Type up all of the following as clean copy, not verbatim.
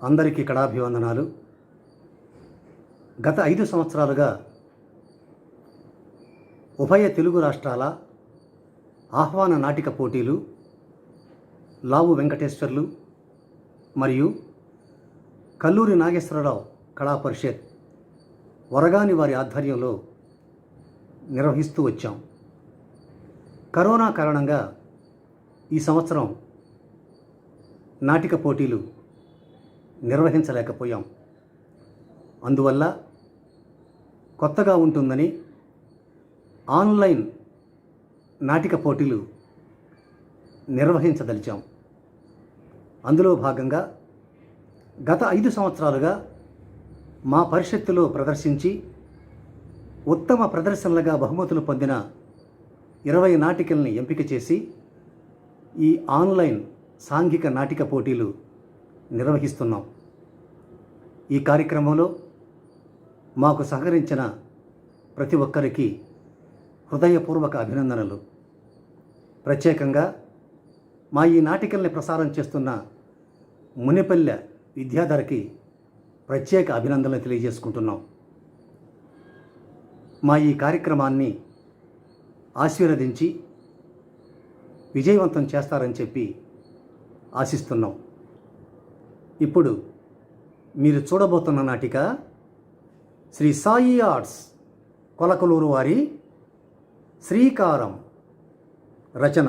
అందరికీ కళాభివందనాలు. గత 5 సంవత్సరాలుగా ఉభయ తెలుగు రాష్ట్రాల ఆహ్వాన నాటిక పోటీలు లావు వెంకటేశ్వర్లు మరియు కల్లూరి నాగేశ్వరరావు కళా పరిషత్ వరగాని వారి ఆధ్వర్యంలో నిర్వహిస్తూ వచ్చాం. కరోనా కారణంగా ఈ సంవత్సరం నాటిక పోటీలు నిర్వహించలేకపోయాం. అందువల్ల కొత్తగా ఉంటుందని ఆన్లైన్ నాటిక పోటీలు నిర్వహించదలిచాం. అందులో భాగంగా గత 5 సంవత్సరాలుగా మా పరిషత్తులో ప్రదర్శించి ఉత్తమ ప్రదర్శనలుగా బహుమతులు పొందిన 20 నాటికల్ని ఎంపిక చేసి ఈ ఆన్లైన్ సాంఘిక నాటిక పోటీలు నిర్వహిస్తున్నాం. ఈ కార్యక్రమంలో మాకు సహకరించిన ప్రతి ఒక్కరికి హృదయపూర్వక అభినందనలు. ప్రత్యేకంగా మా ఈ నాటికల్ని ప్రసారం చేస్తున్న మునిపల్లె విద్యాధరకి ప్రత్యేక అభినందనలు తెలియజేసుకుంటున్నాం. మా ఈ కార్యక్రమాన్ని ఆశీర్వదించి విజయవంతం చేస్తారని చెప్పి ఆశిస్తున్నాం. ఇప్పుడు మీరు చూడబోతున్న నాటిక శ్రీ సాయి ఆర్ట్స్ కొలకలూరు వారి శ్రీకారం. రచన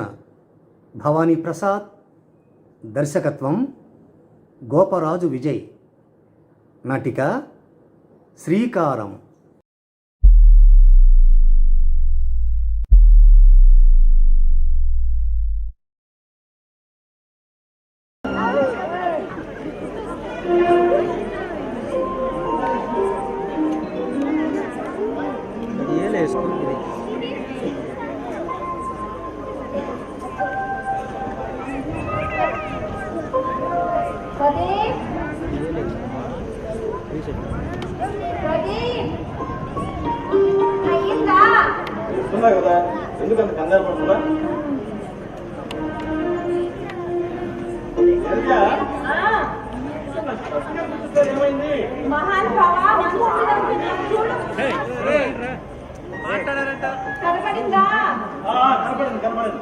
భవానీ ప్రసాద్, దర్శకత్వం గోపరాజు విజయ్. నాటిక శ్రీకారం. కదా ఎందుకంత కంగారు పడుతుందా? ఏమైంది? కనపడింది.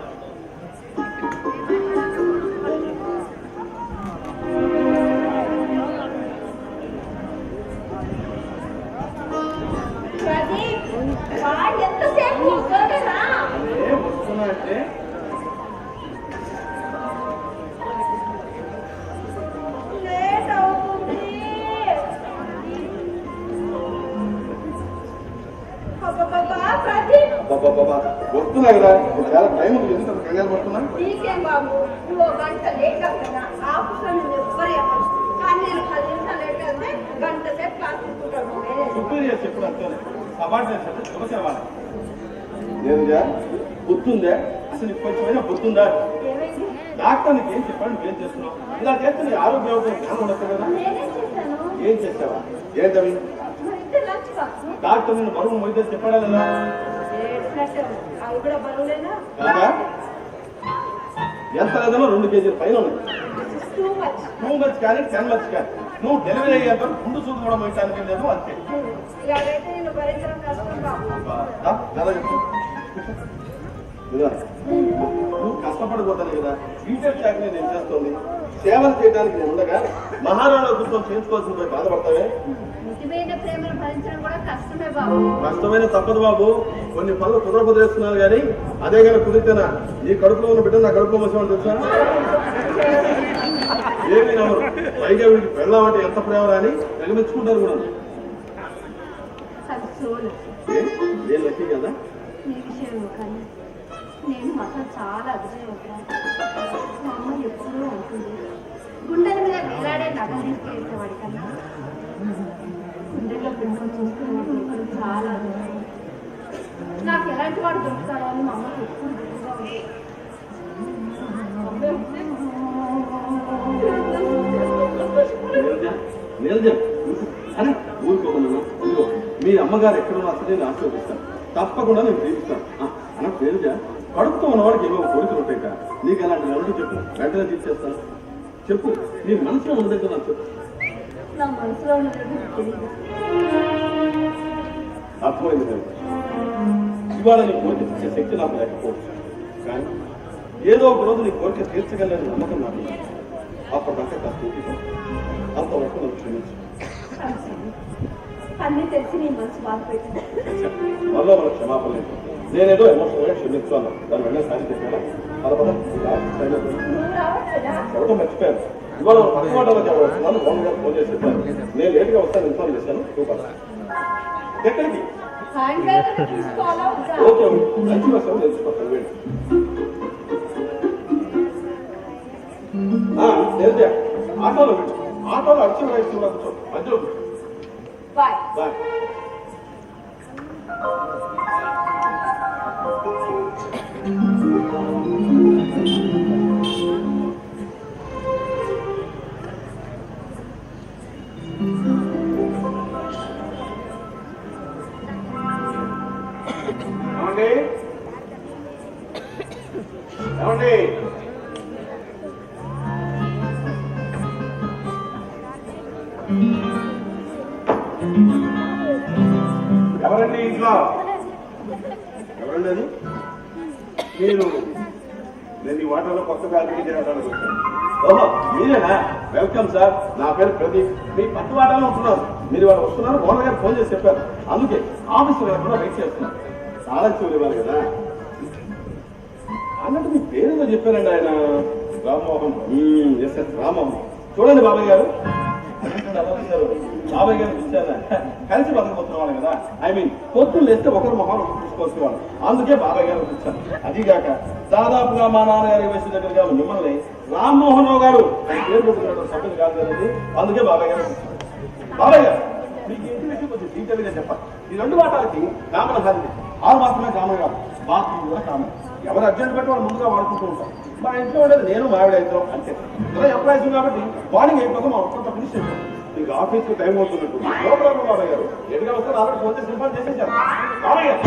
వస్తున్నాయంటే వస్తున్నా కదా, చాలా టైం ఉంది. ఎందుకు కంగారు పడుతున్నా? సుపీరియర్స్ ఎప్పుడు అంతే లేదుగా. గుర్తుందా? అసలు నీకు కొంచెమైనా గుర్తుందా? డాక్టర్నికి ఏం చెప్పాడు, నువ్వేం చేస్తున్నావు? ఇలా చేస్తే నీ ఆరోగ్యం జ్ఞానం ఉండదు కదా. ఏం చేసావా? ఏంటవి? డాక్టర్ నిన్ను బరువు మొయితే చెప్పాడా లేదా? ఎంత లేదన్నా 2 కేజీల పైన ఉన్నాయి. 2 months కానీ 10 months కానీ నువ్వు డెలివరీ అయ్యేంత ముందు చూసి కూడా మొయ్యటానికి లేదు. అంతే. నువ్వు కష్టపడిపోతాను కదా. బీటెక్ శాఖ నేను చేస్తోంది, సేవలు చేయడానికి నేను ఉండగా మహారాణా గుర్తం చేయించుకోవాల్సిన బాధపడతావే. కష్టమైన తప్పదు బాబు. కొన్ని పనులు కుదరకుదిరేస్తున్నాను కానీ అదే కానీ కుదిరితేనా నీ కడుపులో ఉన్న బిడ్డ నా కడుపులో మోసామని తెలుసా? ఏమి నమ్మరు. పైగా వీడికి పెళ్ళామంటే ఎంత ప్రేమ అని తెగమెచ్చుకుంటారు కూడా. ఏం లక్కీ కదా. నేను మాత్రం చాలా అభిజయవుతాను. మా అమ్మ ఎప్పుడూ ఉంటుంది, గుండెల మీద వేలాడే నగలు తీసుకెళ్తేవాడి కన్నా గుండెల్లో పెట్టుకొని చూస్తున్నవాడు ఎప్పుడు చాలా అభిజయం. నాకు ఎలాంటి వాడు దొరుకుతాడో అని మా అమ్మకి ఎప్పుడు గుర్తుగా ఉంది. మీ అమ్మగారు ఎక్కడ వస్తే నేను ఆశీర్వదిస్తాను. తప్పకుండా నేను తీరుస్తాను. అన్న పేరుజా, కడుపుతో ఉన్నవాడికి ఏమో కోరికలు ఉంటాయి కదా. నీకు అలాంటి ఎవరు చెప్పు, వెంటనే తీర్చేస్తాను. చెప్పు, నీ మనసులో ఉండదు నాకు చెప్పు. నా మనసులో ఉన్నది నీకు తెలియదు. అర్థమైంది కదా. ఇవాళ నీ కోరిక తీర్చే శక్తి నాకు లేకపోవచ్చు, కానీ ఏదో ఒక రోజు నీ కోరిక తీర్చగలని నమ్మకం నాకు ఉంది. అప్పటిదాకా కాస్త ఓపిక, అంతవరకు నన్ను క్షమించు. అన్నీ తెలిసి నీ మనసు బాధ పెట్టింది. వల్ల మన క్షమాపణ లేదు. నేనేదో ఎమోషనల్గా క్షమించు అన్నాను. దాని వెంటనే సారి చెప్పాను. అలా పద నువ్వు రావట్లేదా? ఎవరో మర్చిపోయాను. ఇవాళ పక్క వాటాలకు ఎవరు వస్తున్నాను, ఫోన్ గారు ఫోన్ చేసి చెప్పాను. నేను లేట్గా వస్తాను ఇన్ఫార్మ్ చేశాను. ఎక్కడికి? సాయంకాలం తీసుకోవాలా వద్దా? ఓకే, మంచి వస్తాను తెలుసుకొస్తాను. వెళ్ళి తెలిసా ఆటోలో వెళ్ళు. ఆటోలో అడిచి వయసు కూర్చో, మధ్యలో కూర్చో. బాయ్. బాయ్. ఏమండి ఏమండి ఎవరండి ఇంట్లో? ఎవరండి అది? నేను ఈ వాటర్లో కొత్త ఫ్యాక్టరీ చేయడానికి వచ్చాను. ఓహో, మీరేనా? Welcome sir. నా పేరు ప్రదీప్. మీ పక్క వాటాలో ఉంటున్నారు. మీరు వాళ్ళు వస్తున్నారు, ఓనర్ గారు ఫోన్ చేసి చెప్పారు. అందుకే ఆఫీసులో కూడా వెయిట్ చేస్తున్నారు. చాలా చూడు ఇవ్వాలి కదా అన్నట్టు మీ పేరుతో చెప్పారండి ఆయన. రామ్మోహన్. S S Rammohan. చూడండి బాబాయ్ గారు, బాబాయ్ గారు చూసారా, కలిసి బతకపోతున్నాడు కదా. ఐ మీన్ పొత్తులు వేస్తే ఒకరు మొహం చూసుకోవచ్చు. అందుకే బాబాయ్ గారు వచ్చాను. అదిగాక దాదాపుగా మా నాన్నగారి వయసు దగ్గరగా మిమ్మల్ని రామ్మోహన్ రావు గారు పేరు పెట్టుకున్న సభ్యులు కాదు కదండి. అందుకే బాబాయ్ గారు వచ్చాను. బాబాయ్ గారు, మీకు ఇంటి విషయం కొంచెం డీటెయిల్ గా చెప్పాలి. ఈ రెండు వాటాలకి కామన్ హాలిడే. ఆరు మాత్రమే కామన్ కాదు, బాత్రూమ్ కూడా కామన్. ఎవరు అర్జెంట్ పెట్టి వాళ్ళు ముందుగా వాడుకుంటూ ఉంటాం. మా ఇంట్లో ఉండేది నేను మావిడ ఇద్దరం అంతే. ఇలా ఎంప్లాయీస్ కాబట్టి మార్నింగ్ అయిపోతే మా ఒక్క ఫినిష్ అయిపోతాం. మీకు ఆఫీస్కి టైం అవుతున్నట్టు లోపల బాబాయ్ గారు ఎటుగా వస్తారు ఆల్రెడీ ఫోన్ చేసి ఇన్ఫార్మ్ చేసేసారు. బాబాయ్ గారు,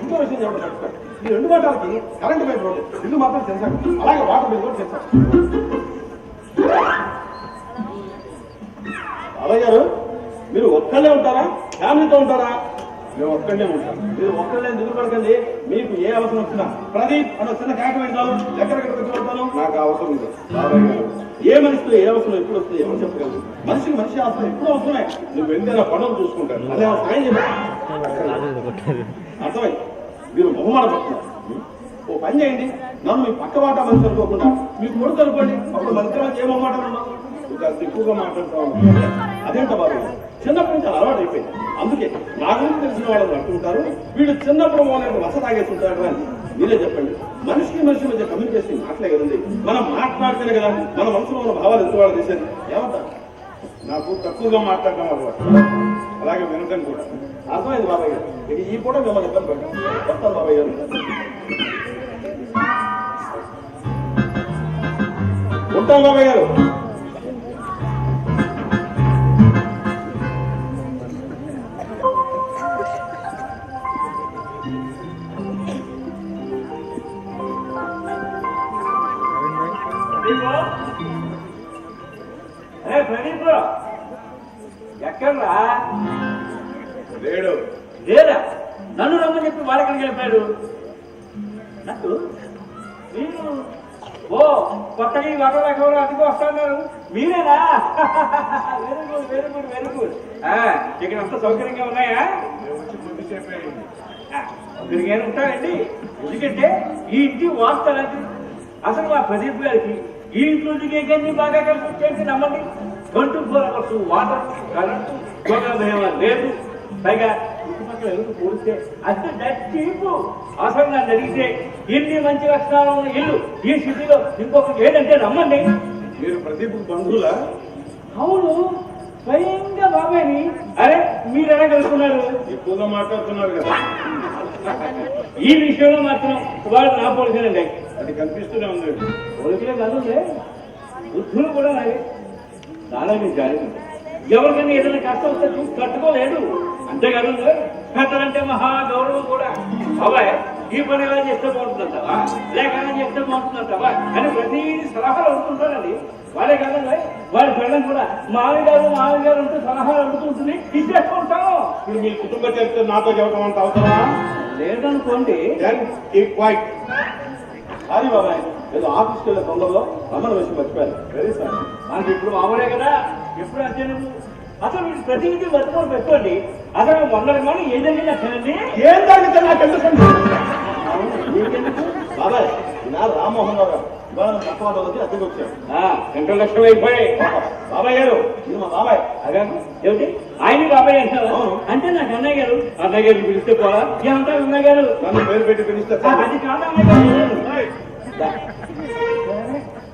ఇంకో విషయం చెప్పడం చెప్తారు. ఈ రెండు వాటాలకి కరెంట్ బిల్ రోడ్డు ఇల్లు మాత్రం చేశారు, అలాగే వాటర్ బిల్ కూడా చేశారు. బాబాయ్ గారు, మీరు ఒక్కళ్ళే ఉంటారా, ఫ్యామిలీతో ఉంటారా? మేము ఒక్కడే ఉంటాం. మీరు ఒక్కళ్ళే దిగులు పడకండి. మీకు ఏ అవసరం వచ్చినా ప్రదీప్ అన్న చిన్న కేక వెళ్తాను, ఎక్కడికి వెళ్తాను, నాకు అవసరం ఉంది. బాబాయ్ గారు, ఏ మనిషితో ఏ అవసరం ఎప్పుడు వస్తుంది ఎవరు చెప్పగలరు? మనిషికి మనిషి అవసరం ఎప్పుడు అవసరమే. నువ్వు వెళ్తే పనులు చూసుకుంటాను, అదే సాయం చెప్పారు. అర్థమై మీరు మొహమాట పడుతున్నారు. ఓ పని చేయండి, నన్ను మీ పక్క వాటా మనిషి అనుకోకుండా మీకు కొడుకు అనుకోండి. అప్పుడు మన ఇద్దరు ఏ మొహమాట ఉన్నాం, ఎక్కువగా మాట్లాడుతాం. అదేంట బాబు, చిన్నప్పటి నుంచి అలవాటు అయిపోయింది. అందుకే నా గురించి తెలిసిన వాళ్ళని అంటుంటారు, వీళ్ళు చిన్నప్పుడు వాళ్ళని వస తాగేస్తుంటారు అని. మీరే చెప్పండి, మనిషికి మనిషి మధ్య కమ్యూనికేషన్ మాటలే కదండి. మనం మాట్లాడితేనే కదా మన మనసులో ఉన్న భావాలు ఎంత వాళ్ళు చేసేది. ఏమంటారు? నాకు తక్కువగా మాట్లాడటం అలవాటు, అలాగే వినటం కూడా. అర్థమైంది బాబాయ్ గారు. ఇక ఈ పూట మిమ్మల్ని ఇబ్బంది పెట్టాను. వస్తాను బాబాయ్ గారు. ఉంటాను బాబాయ్ గారు. ప్రదీప్, ఎక్కడ్రా? లేడు. లేదా? నన్ను రమ్మని చెప్పి వాళ్ళకి వెళ్ళిపోయాడు. నాకు మీరు కొత్తగా ఈ వాటర్ ఎవరు అదిగో వస్తున్నారు, మీరేనా? Very good very good very good. ఇక్కడ అంతా సౌకర్యంగా ఉన్నాయా? సౌకర్యంగా ఉంటాయండి. ఎందుకంటే ఈ ఇంటి వాస్తు అలాంటి. అసలు మా ప్రదీప్ గారికి ఈ ఇంట్లో దిగేకన్నీ బాగా కలిసి వచ్చేసి నమ్మండి. 24 hours వాటర్, కరెంటు, భయం లేదు. పైగా చుట్టుపక్కల ఎందుకు పోలిస్తే అంత చీపు. అసలు నన్ను అడిగితే ఇన్ని మంచి లక్షణాలు ఉన్న ఇల్లు ఈ సిటీలో ఇంకొకటి ఏదంటే నమ్మండి. మీరు ప్రదీప్ బంధువులా? అవును, స్వయంగా బాబాయ్ని. అరే మీరు ఎలా కలుసుకున్నారు? ఎక్కువగా మాట్లాడుతున్నారు కదా. ఈ విషయంలో మాత్రం వాళ్ళు నా పోలికనండి. అది కనిపిస్తూనే ఉంది. పోలికలే కాదు, బుద్ధులు కూడా నాది. చాలా మీరు జాలి. ఎవరికైనా ఏదైనా కష్టం వస్తే చూసి తట్టుకోలేడు. అంతేకాదు, పెద్దలంటే మహా గౌరవం కూడా. బాబాయ్, ఈ పని ఎలా చేస్తే బాగుంటుందంటావా, లేక ఎలా చేస్తే బాగుంటుందంటావా అని ప్రతి సలహాలు అడుగుతుంటారండి. వాళ్ళే కాదండి, వాడి పిల్లలు కూడా మామయ్య గారు అంటూ సలహాలు అడుగుతుంటుంది ఇచ్చేసుకుంటాము. ఇప్పుడు మీ కుటుంబ చరిత్ర నాతో చెప్పడం అంత అవసరమా? లేదనుకోండి. సారీ బాబాయ్, ఏదో ఆఫీస్కి వెళ్ళే తొందరలో రమ్మని విషయం మర్చిపోయాను. Very sorry. మనకి ఇప్పుడు మామూలే కదా, ఎప్పుడు అంతే నువ్వు. అసలు మీరు ప్రతినిధి వర్తమానం పెట్టుకోండి. అసలు మొన్నటి మనం ఏం జరిగింది అసలు ఏం జరిగితే నాకు ఎందుకండి బాబాయ్, నా రామ్మోహన్ రావు గారు ఇవాళ తక్కువ అద్దెకి వచ్చారు. 2 లక్షలు అయిపోయాయి. బాబాయ్ గారు, ఇది మా బాబాయ్. అదే ఏమిటి ఆయన బాబాయ్ అంటారు? అవును. అంటే నాకు అన్నయ్య గారు పిలిస్తే పోరా ఏమంటారు? అన్నయ్య గారు నన్ను పేరు పెట్టి పిలిస్తే అది కాదు అన్నయ్య గారు.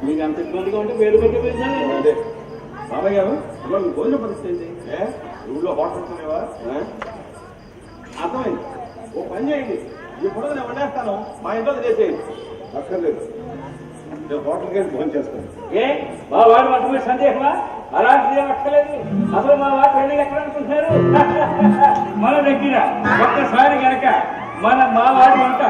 మీకు అంత ఇబ్బందిగా ఉంటే పేరు పెట్టి పిలిచాను. అదే బాబాయ్ గారు, ఇవాళ మీ భోజన పరిస్థితి ఏంటి? ఊళ్ళో హోటల్స్ ఉన్నావా? అర్థమైంది. ఓ పని చేయండి, ఈ పొడవు నేను వండేస్తాను, మా ఇంట్లో చేసేయండి. అక్కర్లేదు, నేను హోటల్కి వెళ్ళి భోజనం చేస్తాను. మా వాడు వంట మీద సందేహమా? అలాంటిది అక్కర్లేదు. అసలు మా వాడు పెళ్లి ఎక్కడ అనుకుంటున్నారు? మన దగ్గర ఒక్కసారి కనుక మా వాడి వంట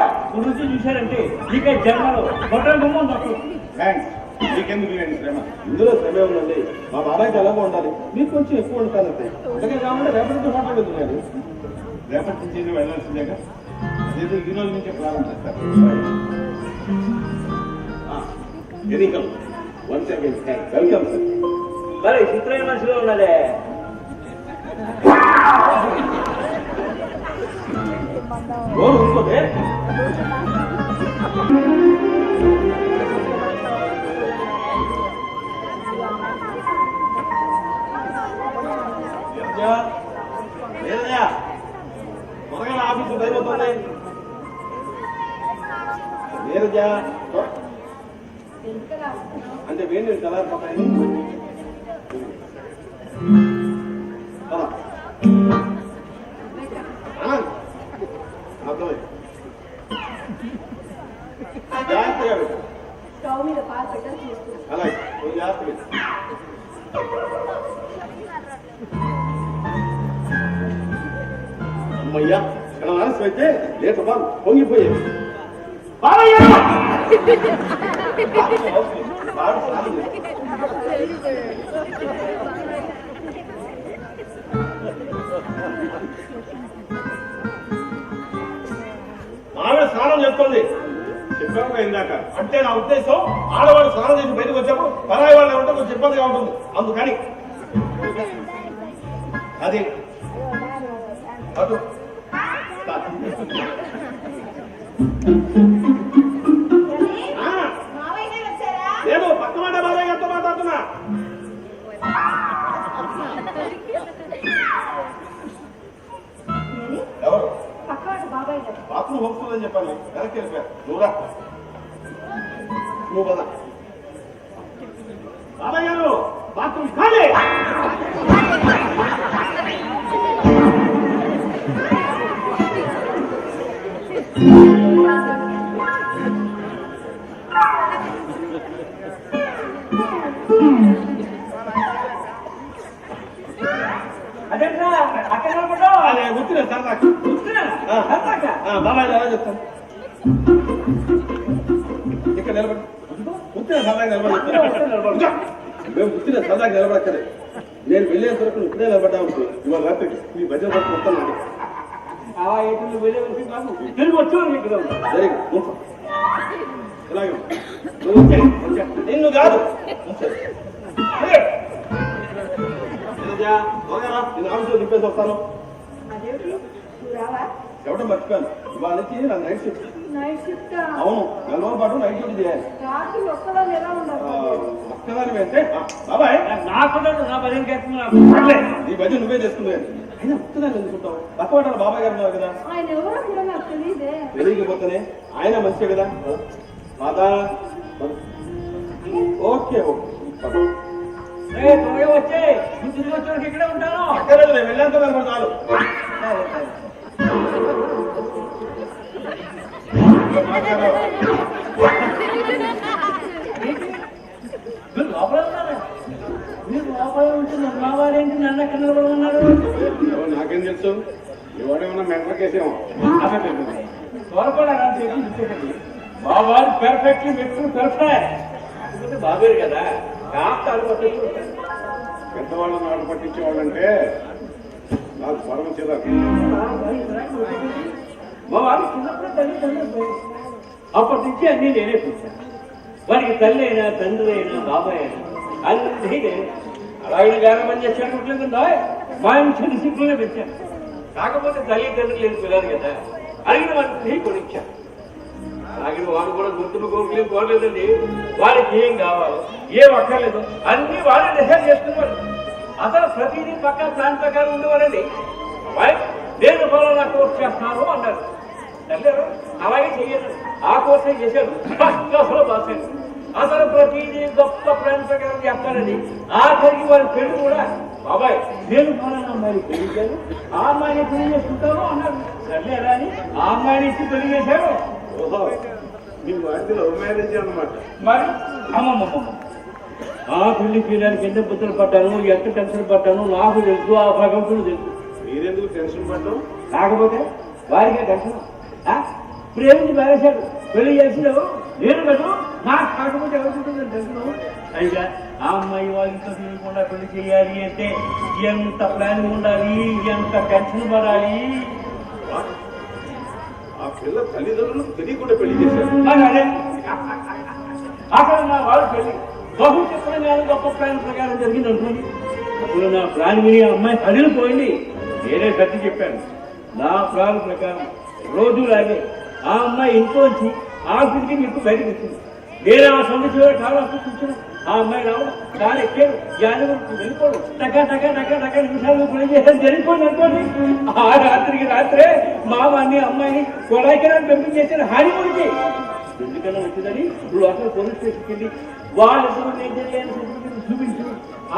రుచి చూశారంటే ఇక జన్మలో హోటల్ గుమ్మం దొరుకుతుంది. థ్యాంక్స్. మీకెందుకు లేండి శ్రమ, ఇందులో శ్రమే ఉందండి. మా బాబాయ్కి ఎలాగో ఉండాలి, మీకు కొంచెం ఎక్కువ ఉంటానంతే. అందుకే కాకుండా రేపటి నుంచి హోటల్ వెళ్తున్నారు. రేపటి నుంచి వెళ్ళాల్సిందేగా, అదేదో ఈ రోజు నుంచే ప్రారంభిస్తారు. Welcome once again. Welcome sir. మరి చిత్రమైన మనిషిలో ఉన్నదే. డోర్ ఉంచుకోదే. లేదయ్యా, త్వరగా ఆఫీసు టైం అవుతుంది. లేదయ్యా అంటే వేడి కదా పోతాయి. జాగ్రత్తగా పెట్టు. స్టవ్ మీద పాలు పెట్టని చూస్తున్నాను. అలాగే జాగ్రత్త పెట్టు. అమ్మయ్యా, ఇక్కడ ఆలస్యం అయితే లేక బాగా పొంగిపోయేది. ఆవిడ స్నానం చేస్తుంది చెప్పాము ఇందాక. అంటే నా ఉద్దేశం, ఆడవాళ్ళు స్నానం చేసి బయటకు వచ్చేప్పుడు పరాయి వాళ్ళు ఉంటే కొంచెం ఇబ్బందిగా ఉంటుంది, అందుకని. అది అటు లేదు, పక్క మాట బాబాయ్ గారితో మాట్లాడుతున్నా. ఎవరు? బాబాయ్ గారు బాత్రూమ్ హోమ్స్తుందని చెప్పాను, వెనక్కి వెళ్ళిపోయారు. నువ్వురా, నువ్వు కదా. బాబాయ్ గారు, బాత్రూమ్ ఖాళీ. అదేంట్రా అక్కడ అదే గుర్తులేదు సరదాకి. బాబాయ్ ఎలా చెప్తాను, ఇక్కడ నిలబడి గుర్తున్న సరదాకి నిలబడి. మేము గుర్తున్న సరదాకి నిలబడక్కలే, నేను వెళ్ళే వరకు ఇప్పుడే నిలబడ్డా ఉంటుంది. ఇవాళ రాత్రికి మీ బడ్జెట్ వరకు మొత్తం తిరిగి వచ్చి ఇలాగే నిన్ను కాదు నేను ఆఫీసులో దింపేసి వస్తాను. అదేమిటి నువ్వు రావా? ఎవడో మర్చిపోయాను, ఇవాళ నుంచి నా నైట్ షిఫ్ట్. నైట్ షిఫ్ట్ అవును, 4 రోజుల పాటు నైట్ డ్యూటీ చేయాలి. రాత్రి ఒక్కదాన్ని ఎలా ఉండాలి? ఒక్కదాని అంటే బాబాయ్ నాకు నా భజన ఈ బడ్జెట్ నువ్వే చేసుకున్నావు. అయినా ఒక్కదాన్ని ఎందుకుంటావు? పక్కవాడ బాబాయ్ గారు ఉన్నారు కదా, ఆయన ఎవరో కూడా నాకు తెలియదే. తెలియకపోతేనే ఆయన మంచిదే కదా. మాతా ఓకే ఓకే వచ్చే తిరిగి వచ్చే ఇక్కడే ఉంటాను. అక్కర్లేదు, నేను వెళ్ళేంత కనుక చాలు. మీరు లోపల ఉన్నారు, మీరు లోపల ఉంటున్నారు. మా వారేంటి నన్ను ఎక్కడ నిలబడుతున్నారు? నాకేం తెలుసు, ఎవడేమన్నా మెంటల్ కేసేమో. త్వరపడాలి మా వారు పెర్ఫెక్ట్లీ మెట్టు పెర్ఫెక్ట్ బాబేరు కదా కాస్త పెద్దవాళ్ళని ఆట పట్టించేవాళ్ళంటే నాకు పరమ చిరాకు. మా వాడు చిన్నప్పుడు తల్లిదండ్రులు అప్పటి నుంచి అన్నీ నేనే చూశాను. వారికి తల్లి అయినా తండ్రి అయినా బాబాయ్ అయినా అన్నీ నేనే. అలా ఆయన గానం పని చేసేటట్లేదు మా ఇంటి సిగ్గులే పెంచాను. కాకపోతే తల్లిదండ్రులు లేదు పిల్లలు కదా, అడిగిన వాటిని కొనిచ్చాను. అలాగే వాడు కూడా గుర్తులు కోరుకులేదు కోరలేదండి. వారికి ఏం కావాలో ఏం అక్కర్లేదు అన్ని వాడే డిసైడ్ చేసుకునేవాడు. అసలు ప్రతిదీ పక్క ప్లాన్ ప్రకారం ఉండేవాడండి. నేను ఫలానా కోర్స్ చేస్తున్నాను అన్నారు. తల్లారు అలాగే చెయ్యదు, ఆ కోర్సే చేశాడు. ఫస్ట్ క్లాస్లో పాస్ అయ్యాడు. అసలు ప్రతిదీ గొప్ప ప్లాన్ ప్రకారం చేస్తాడండి. ఆఖరికి వారి పెళ్లి కూడా బాబాయ్ నేను ఫలానా అమ్మాయిని పెళ్లించాను, ఆ అమ్మాయిని పెళ్లి చేసుకుంటాను అన్నాడు. సర్లేరా అని ఆ అమ్మాయిని ఇచ్చి పెళ్లి చేశాడు. ఓహో, మీ వాడికి లవ్ మ్యారేజ్ అన్నమాట. మరి అమ్మమ్మ ఆ పెళ్లి చేయడానికి ఎంత బుద్ధులు పడ్డాను, ఎంత టెన్షన్ పడ్డాను నాకు తెలుసు, ఆ భగవంతుడు తెలుసు. మీరెందుకు టెన్షన్ పడ్డాం? కాకపోతే వారికే టెన్షన్. ప్రేమించి బారేశాడు, పెళ్లి చేసినావు నేను కదా, నాకు కాకపోతే ఎవరుకుంటుంది టెన్షన్. అయితే ఆ అమ్మాయి వాళ్ళతో తెలియకుండా పెళ్లి చేయాలి అంటే ఎంత ప్లానింగ్ ఉండాలి, ఎంత టెన్షన్ పడాలి. ఆ పిల్ల తల్లిదండ్రులకు తెలియకుండా పెళ్లి చేశారు. మరి అదే అసలు నా వాళ్ళ పెళ్లి బహుశా గొప్ప ప్లాన్ ప్రకారం జరిగింది అనుకోండి. అప్పుడు నా ప్లాన్ విని ఆ అమ్మాయి కదిలిపోయింది. నేనే సర్ది చెప్పాను. నా ప్లాన్ ప్రకారం రోజులాగే ఆ అమ్మాయి ఇంట్లోంచి ఆఫీస్కి మీకు బయటకు వచ్చింది. నేను ఆ సంవత్సరం కాలం కూర్చున్నాను. ఆ అమ్మాయి రావడం కాలు ఎక్కాడు, యాదవరికి వెళ్ళిపోవడం టకా టకా టకా టకా నిమిషాలు పని చేయాలని జరిగిపోయింది అనుకోండి. ఆ రాత్రికి రాత్రే మావాన్ని అమ్మాయిని కొడాయికరాన్ని పంపించేసాను హానిమూడికి. ఎందుకన్నా వచ్చిందని లోపల పోలీస్ స్టేషన్కి వెళ్ళి వాళ్ళిద్దరూ నేను జరిగాను సర్టిఫికెట్ చూపించు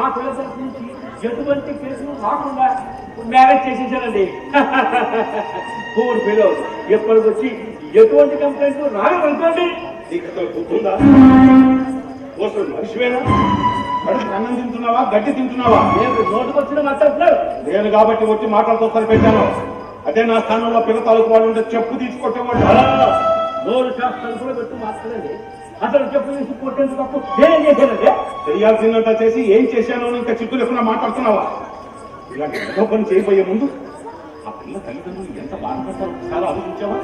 ఆ పిల్ల తరఫు నుంచి ఎటువంటి కేసులు కాకుండా మ్యారేజ్ చేసేసానండి. పూర్ పిల్లలు ఎప్పటికొచ్చి ఎటువంటి కంప్లైంట్ రాగలనుకోండి. నీకు అసలు గుర్తుందా? అసలు మనిషివేనా? కడుపు అన్నం తింటున్నావా, గడ్డి తింటున్నావా? నేను నోటుకు వచ్చిన మాట్లాడుతున్నారు. నేను కాబట్టి వచ్చి మాటలతో సరిపెట్టాను. అదే నా స్థానంలో పిల్ల తాలూకు వాళ్ళు ఉంటే చెప్పు తీసుకొట్టేవాడు. నోరు శాస్త్రాలు కూడా పెట్టి మాట్లాడండి. అసలు చెప్పు తీసి కొట్టేందుకు తప్పు నేనేం చేశానండి? చేయాల్సిందంత చేసి ఏం చేశానో ఇంకా చిక్కు లేకుండా మాట్లాడుతున్నావా? ఇలాంటి ఏదో పని చేయబోయే ముందు ఆ పిల్ల తల్లిదండ్రులు ఎంత బాధపడతారో ఒకసారి ఆలోచించావా?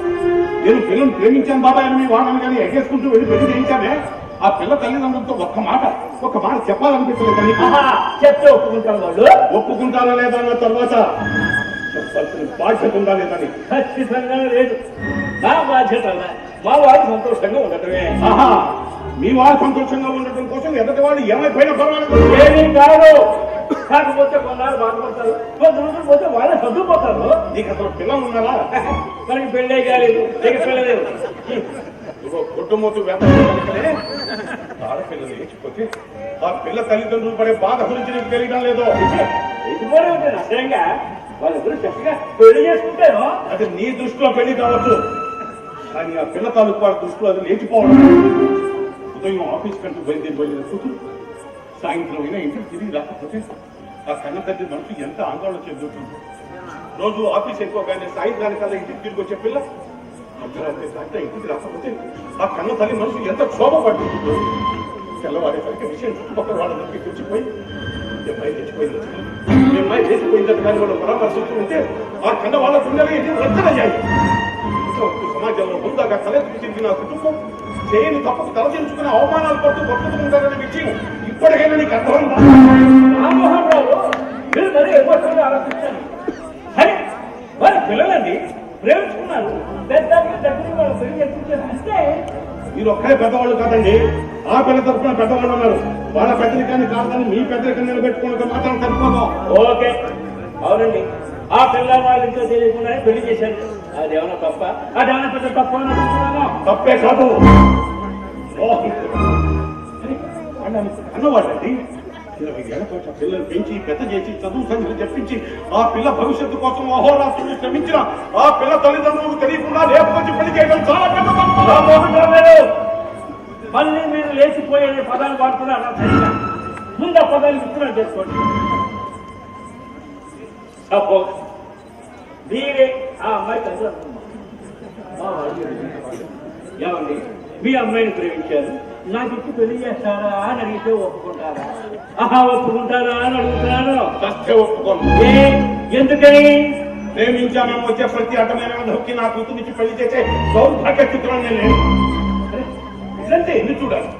నేను పిల్లని ప్రేమించాను బాబాయ్ అని మీ వాళ్ళని కానీ ఎగేసుకుంటూ వెళ్ళి పెళ్లి చేయించానే. ఆ పిల్ల తల్లిదండ్రులతో ఒక్క మాట చెప్పాలనిపించలేదు నీకు? చెప్తే ఒప్పుకుంటారు వాళ్ళు. ఒప్పుకుంటారా లేదా అన్న తర్వాత చెప్పాల్సిన బాధ్యత ఉందా లేదా నీకు? ఖచ్చితంగా లేదు. నా బాధ్యత మా వాడు సంతోషంగా ఉండటమే. ఆహా, మీ వాడు సంతోషంగా ఉండటం కోసం ఎదుటి వాళ్ళు ఏమైపోయినా పర్వాలేదు. ఏమీ కాదు. కాకపోతే కొన్నాళ్ళు బాధపడతారు, కొద్ది రోజులు పోతే వాళ్ళే చదువుపోతారు. నీకు అసలు పిల్లలు ఉన్నారా? మనకి పెళ్ళే కాలేదు, నీకు పెళ్ళలేదు. కుటుంబం వ్యాపారం ఆడపిల్లలు లేచిపోతే ఆ పిల్ల తల్లిదండ్రులు పడే బాధ గురించి నీకు తెలియడం లేదో? ఎటుపోయి ఉంటుంది అసహ్యంగా. వాళ్ళిద్దరూ చక్కగా పెళ్లి చేసుకుంటాను. అది నీ దృష్టిలో పెళ్లి కావచ్చు, కానీ ఆ పిల్ల తాలూకు వాడి దృష్టిలో అది లేచిపోవడం. ఉదయం ఆఫీస్ కంటూ బయలుదేరిపోయిన కూతురు సాయంత్రం అయినా ఇంటికి తిరిగి రాకపోతే ఆ కన్న తల్లి మనసు ఎంత ఆందోళన చెందుతుంది. రోజు ఆఫీస్ ఎక్కువగానే సాయంత్రానికల్లా ఇంటికి తిరిగి వచ్చే పిల్ల అర్ధరాత్రి దాకా ఇంటికి రాకపోతే ఆ కన్న తల్లి మనసు ఎంత క్షోభపడుతుందో. తెల్లవారేసరికి విషయం చుట్టుపక్కల వాళ్ళందరికీ కూర్చిపోయి అమ్మాయి తెచ్చిపోయింది, అమ్మాయి లేచిపోయిందని కానీ వాళ్ళు పరామర్శిస్తూ ఉంటే ఆ కన్న వాళ్ళ గుండెలు ఎన్ని రచ్చనయ్యాయి. సమాజంలో ముందాగా తలెత్తుకు తిరిగిన కుటుంబం చేయని తప్పకు తలదించుకుని అవమానాలు పడుతూ బతుకుతుంటారనే విషయం ఇప్పటికైనా నీకు అర్థమైందా? మీరు మరీ ఎమోషన్గా ఆలోచించాను. సరే వారి పిల్లలండి ప్రేమించుకున్నారు, పెద్దగా దగ్గర వాళ్ళు పెళ్లి చేసుకుంటారు అంటే మీరు ఒక్కరే పెద్దవాళ్ళు కాదండి. ఆ పిల్ల తరఫున పెద్దవాళ్ళు ఉన్నారు. వాళ్ళ పెద్దరికాన్ని కాదని మీ పెద్దరికాన్ని నిలబెట్టుకున్నట్టు మాత్రం సరిపోదు. ఓకే, అవునండి. ఆ పిల్ల వాళ్ళతో తెలియకుండానే పెళ్లి చేశాను. అదేమన్నా తప్ప? అదేమన్నా పెద్ద తప్ప అనుకుంటున్నాను. తప్పే కాదు, అన్నవాళ్ళండి. 20 ఏళ్ల పాటు పిల్లలు పెంచి పెద్ద చేసి చదువు సంఖ్యలు చెప్పించి ఆ పిల్ల భవిష్యత్తు కోసం అహోరాత్రులు శ్రమించిన ఆ పిల్ల తల్లిదండ్రులకు తెలియకుండా రేపు పెళ్లి చేయడం చాలా పెద్ద తప్పు. మళ్ళీ మీరు లేచిపోయే పదాలు వాడుతున్నారు. సరిగా ముందు ఆ పదాలు విత్తనాలు చేసుకోండి. సపోజ్ మీరే ఆ అమ్మాయి తల్లి ఏమండి, మీ అమ్మాయిని ప్రేమించారు, నాకు ఇచ్చి పెళ్లి చేస్తారా అని అడిగితే ఒప్పుకుంటారా? ఆహా, ఒప్పుకుంటారా అని అడుగుతున్నాను. ఫస్ట్ ఒప్పుకోను. ఎందుకని? ప్రేమించామేమో వచ్చే ప్రతి అడ్డమైన నొక్కి నా కూతురికి పెళ్లి చేసే సౌభాగ్య చిత్రం నేను లేను. ఇదంటే ఎన్ని చూడాలి?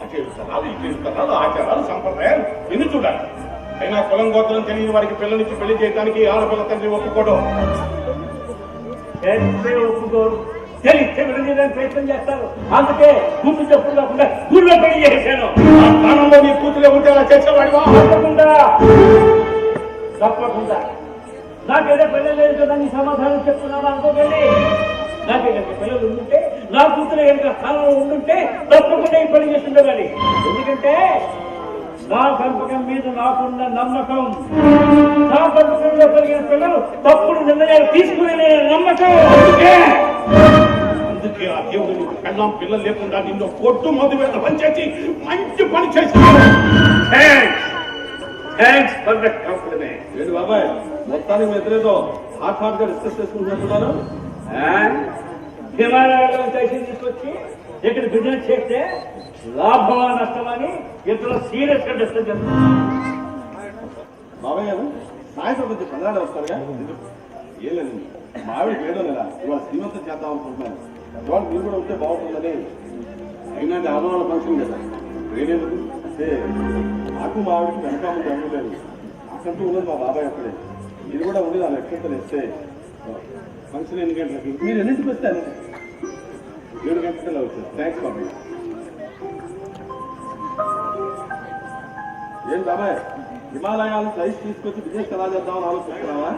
అచేతనాలు, ఇచేతనాలు, ఆచారాలు, సంప్రదాయాలు ఎన్ని చూడాలి? అయినా కులం గోత్రం తెలియని వారికి పిల్లనిచ్చి పెళ్లి చేయడానికి ఆడపిల్ల తండ్రి ఒప్పుకోవడం. ఒప్పుకోరు, తెలిస్తే విడదీయడానికి ప్రయత్నం చేస్తారు. అందుకే గుండు చెప్పుడు కాకుండా గుళ్ళో పెళ్లి చేశాను. ఆ స్థానంలో నీ కూతురే ఉంటే అలా చేసేవాడివా? తప్పకుండా నాకేదో పిల్లలు లేదు కదా నీ సమాధానం చెప్తున్నాను అనుకోకండి. నాకే కనుక పిల్లలు ఉండుంటే, నా కూతురు కనుక స్థానంలో ఉండుంటే తప్పకుండా ఈ పని చేస్తుండేవాడి. ఎందుకంటే నా పెంపకం మీద నాకున్న నమ్మకం, నా పెంపకంలో కలిగిన పిల్లలు తప్పుడు నిర్ణయాలు తీసుకునే నమ్మకం. అందుకే ఆ దేవుడు నీకు పెళ్ళాం పిల్లలు లేకుండా నిన్ను కొట్టు మొదలు మీద పనిచేసి మంచి పని చేస్తున్నాడు. ఏంటి బాబాయ్, మొత్తానికి మీ ఇద్దరేదో హాట్ గా డిస్కస్ చేసుకుంటున్నారు. హిమాలయాల్లో తీసుకొచ్చి ఇక్కడ బిజినెస్ చేస్తే లాభమా నష్టమని ఇతరులు సీరియస్ గా డిస్కస్ చేస్తున్నారు. బాబాయ్ గారు సాయంత్రం కొంచెం పదనాడు వస్తారుగా? ఏం లేదండి, మావిడికి వేయడం లేదా ఇవాళ శ్రీమంతం చేద్దాం అనుకుంటున్నాను. ఇవాళ మీరు కూడా ఉంటే బాగుంటుందని. అయినా ఆడవాళ్ళ ఫంక్షన్ కదా, వేరేందుకు అంటే నాకు మావిడికి వెనకాల ఎవరు లేదు. నాకంటూ ఉన్నది మా బాబాయ్ అక్కడే. మీరు కూడా ఉండి నా లెక్కలు ఇస్తే ఫంక్షన్ ఎన్ని గంటలకి? మీరు ఎన్నింటికి వస్తారు? 7 గంటల వచ్చారు. థ్యాంక్స్ బాబాయ్. ఏం బాబాయ్, హిమాలయాలు రైస్ తీసుకొచ్చి బిజినెస్ ఎలా చేద్దామని ఆలోచిస్తున్నావా?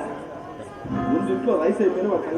ముందు ఇంట్లో రైస్ అయిపోయిన వాటి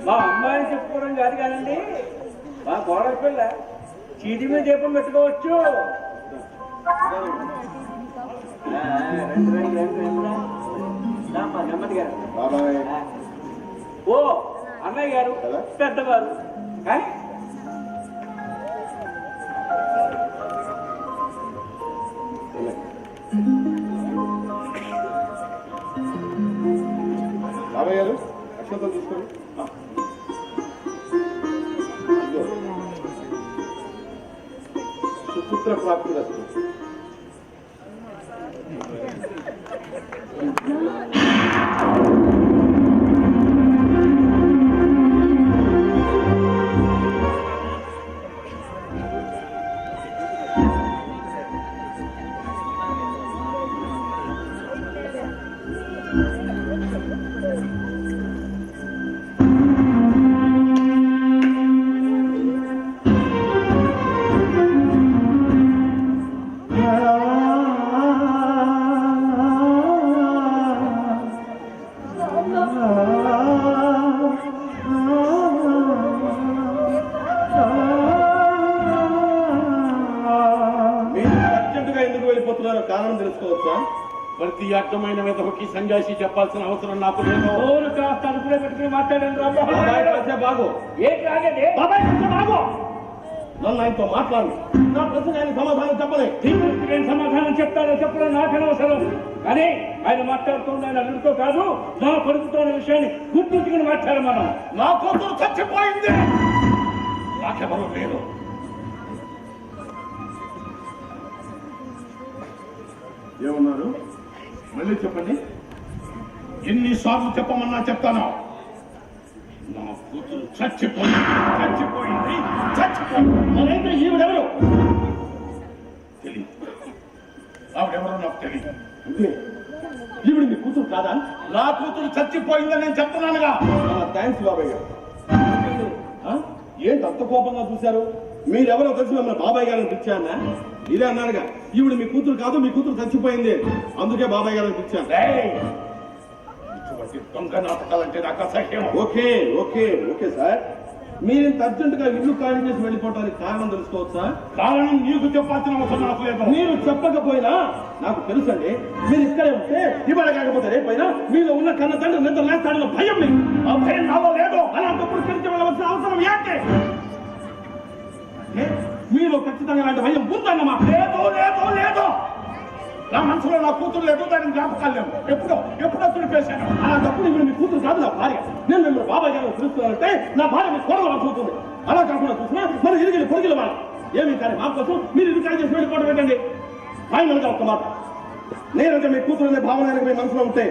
మా అమ్మాయిని చెప్పుకోవడం కాదు కాదండి, మా గోడల పిల్ల చీటి మీద దీపం పెట్టుకోవచ్చు. నెమ్మది గారు, ఓ అన్నయ్య గారు పెద్దవారు కానీ బాబాయ్ గారు అక్షంతలు తీసుకోండి. సుపుత్ర ప్రాప్తి రస్తు. కారణం తెలుసుకోవచ్చా? ప్రతి అర్థమైన విధవకి సంజాయిషి చెప్పాల్సిన అవసరం నాకు లేదు. కాస్త అనుకునే పెట్టుకుని మాట్లాడండి. బాగు ఏంటి ఆగండి బాగు, నన్ను ఆయనతో మాట్లాడు. నా ప్రశ్న ఆయన సమాధానం చెప్పలే. నేను సమాధానం చెప్తానో చెప్పడం నాకు అనవసరం. కానీ ఆయన మాట్లాడుతున్న ఆయన అల్లుడితో కాదు, నా కొడుకుతో విషయాన్ని గుర్తుంచుకుని మాట్లాడు. మనం నా కూతురు చచ్చిపోయింది, నాకెవరు లేదు. ఏమన్నారు? మళ్ళీ చెప్పండి. ఎన్నిసార్లు చెప్పమన్నా చెప్తాను. నా కూతురు చచ్చిపోయింది. మరైతే ఈవిడెవరు? తెలియదు. ఆవిడెవరో నాకు తెలియదు. అంటే ఈవిడ మీ కూతురు కాదా? నా కూతురు చచ్చిపోయిందని నేను చెప్తున్నానుగా. థ్యాంక్స్ బాబాయ్ గారు. ఏంటి అంత కోపంగా చూశారు? మీరెవరో కలిసి మిమ్మల్ని బాబాయ్ గారిని పిలిచానా? ఇదే అన్నారుగా, ఈవిడ మీ కూతురు కాదు, మీ కూతురు చచ్చిపోయింది, అందుకే బాబాయ్ గారిని పిలిచాను. ఇటువంటి దొంగ నాటకాలంటే నాకు అసహ్యం. ఓకే ఓకే ఓకే సార్, మీరు ఇంత అర్జెంటుగా ఇల్లు ఖాళీ చేసి వెళ్ళిపోవడానికి కారణం తెలుసుకోవచ్చా? కారణం నీకు చెప్పాల్సిన అవసరం నాకు లేదు. మీరు చెప్పకపోయినా నాకు తెలుసండి. మీరు ఇక్కడే ఉంటే ఇవాళ కాకపోతే రేపైనా మీలో ఉన్న కన్న తండ్రి నిద్ర లేస్తాడన్న భయం మీకు. ఆ భయం నాలో లేదు. అలాంటప్పుడు పిలిచి వెళ్ళవలసిన అవసరం ఏంటి? మీరు ఖచ్చితంగా అలాంటి భయం ఉందన్నమాట. లేదు లేదు లేదు. నా మనసులో నా కూతురు లేదు, దాని జ్ఞాపకాలు లేవు. ఎప్పుడో తుడిపేశాను. అలాంటప్పుడు మీరు మీ కూతురు కాదు, నా భార్య. నేను మిమ్మల్ని బాబాయ్ గారిని పిలుస్తున్నానంటే నా భార్య మీ కోడలు అవుతుంది. అలా కాకుండా చూసినా మరి ఇరిగిన పొరిగిన వాళ్ళు ఏమీ కానీ మా కోసం మీరు ఇల్లు ఖాళీ చేసి వెళ్ళిపోవడం ఏంటండి? ఫైనల్గా ఒక్క మాట, నేనంటే మీ కూతురు అనే భావన మీ మనసులో ఉంటే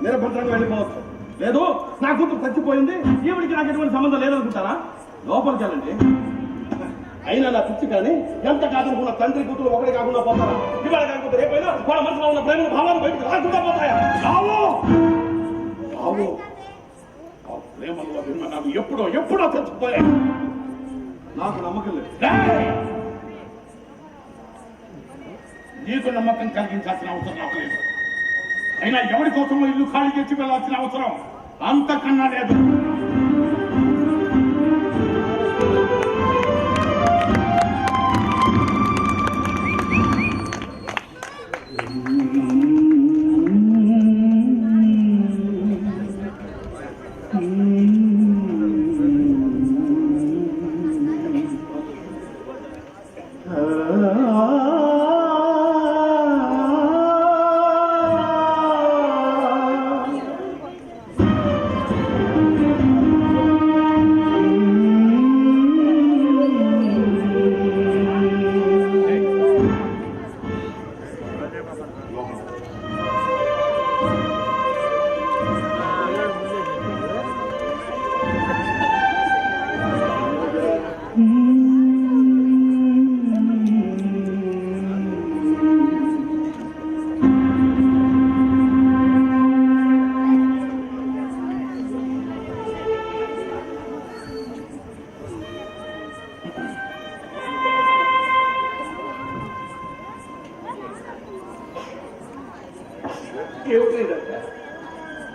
నిరభద్రంగా వెళ్ళిపోవచ్చు. లేదు నా కూతురు చచ్చిపోయింది, ఈవిడికి నాకు ఎటువంటి సంబంధం లేదనుకుంటారా? లోపలికి వెళ్ళండి. అయినా నా పిచ్చి కానీ ఎంత కాదనుకున్న తండ్రి కూతురు ఒకటి కాకుండా పోతారా? ఇవాళ కాకపోతే రేపైనా వాళ్ళ మనసులో ఉన్న ప్రేమ భావాలు బయటకు రాకుండా పోతాయా? ఆ ప్రేమలో విన్న నాకు ఎప్పుడో చచ్చిపోయాను. నాకు నమ్మకం లేదు. నీకు నమ్మకం కలిగించాల్సిన అవసరం నాకు లేదు. అయినా ఎవరి కోసమో ఇల్లు ఖాళీ చేసి వెళ్ళాల్సిన అవసరం అంతకన్నా లేదు.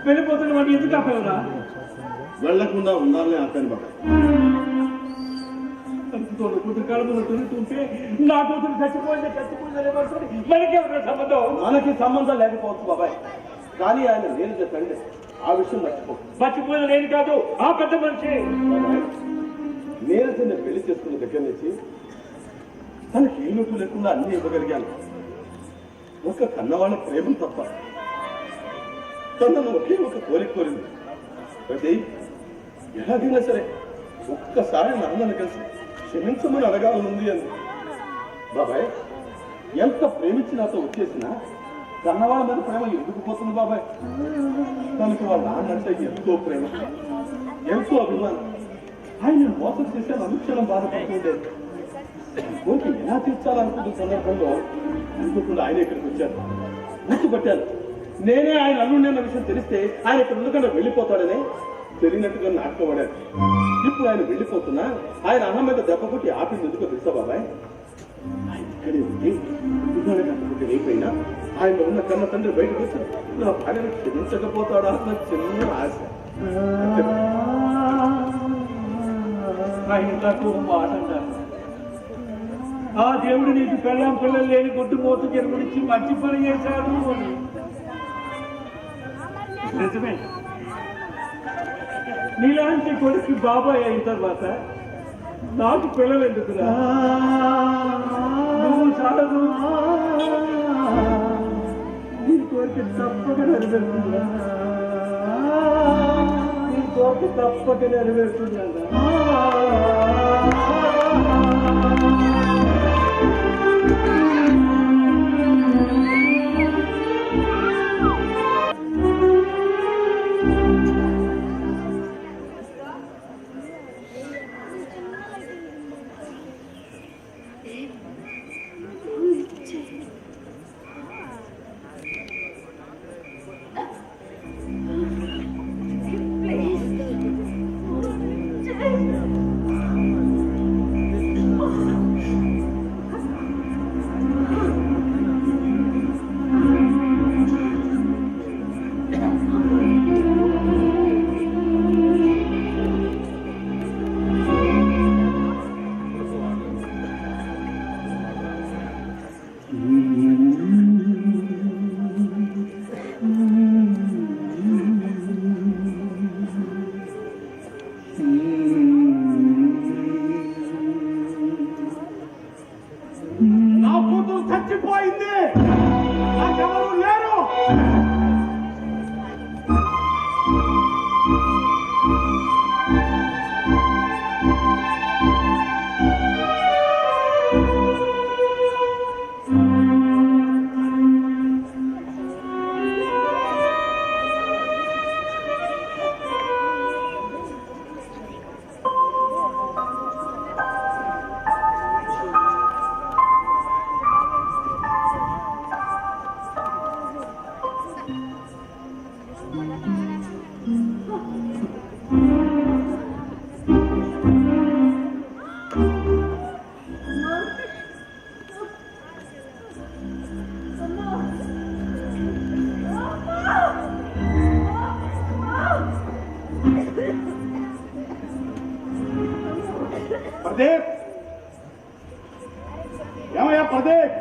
వెళ్ళిపోతున్న వాటి ఎందుకు ఆపేవరా? వెళ్లకుండా ఉండాలని ఆపాను బాబా. కూతురు కడుపులో తిరుగుతుంటే నా కూతురు చచ్చిపోయింది మనకేమన్నా సంబంధం? మనకి సంబంధం లేకపోవచ్చు బాబాయ్, కానీ ఆయన నేను చెప్పండి ఆ విషయం మర్చిపోయిన నేను కాదు, ఆ పెద్ద మనిషి. నేను చిన్న పెళ్లి చేసుకున్న దగ్గర నుంచి తనకి ఏ లోటు లేకుండా అన్ని ఇవ్వగలిగాను. ఒక కన్నవాళ్ళ ప్రేమ తప్ప తనను ఒకే ఒక కోరిక కోరింది. ప్రతి ఎలాగైనా సరే ఒక్కసారి నాన్నను కలిసి క్షమించమని అడగాలనుంది అంది. బాబాయ్, ఎంత ప్రేమించి నాతో వచ్చేసినా కన్నవాళ్ళ మీద ప్రేమ ఎందుకు పోతుంది బాబాయ్? తనకు వాళ్ళ నాన్నంటే ఎంతో ప్రేమ, ఎంతో అభిమానం. ఆయన మోసం చేసే అనుక్షణం బాధపడుతుండేది. కోరిక ఎలా తీర్చాలనుకున్న సందర్భంలో అనుకోకుండా ఆయన ఇక్కడికి వచ్చారు. గుర్తుపట్టాను, నేనే ఆయన అల్లుండి అన్న విషయం తెలిస్తే ఆయన ఇక్కడ ఉండకుండా వెళ్ళిపోతాడని తెలియనట్టుగా నాటుకోబడాడు. ఇప్పుడు ఆయన వెళ్ళిపోతున్నా ఆయన అన్నం మీద దెబ్బ కొట్టి ఆపింది ఎందుకో తెలుసా బాబాయ్? ఆయన ఇక్కడే ఉంది, ఇవాళ కట్టుకుంటే రేపైనా ఆయన ఉన్న కన్న తండ్రి బయటకు వచ్చి నా భార్యను క్షమించకపోతాడా నా చిన్న ఆశ. ఆయన నాకు మాట అన్నారు, ఆ దేవుడు నీకు పెళ్ళాం పిల్లలు లేని గుడ్డుమోతు జన్మనిచ్చి మంచి పని చేశాడు అని. నిజమే, నీలాంటి కొడుకు బాబాయ్ అయిన తర్వాత నాకు పిల్లలు ఎందుకురా? నువ్వు చాలదు, నీ కోరిక తప్పక నెరవేరుతుందా? నీ కోరిక తప్పక నెరవేరుతుందా? ప్రదీప్, ఏమయ్యా ప్రదీప్?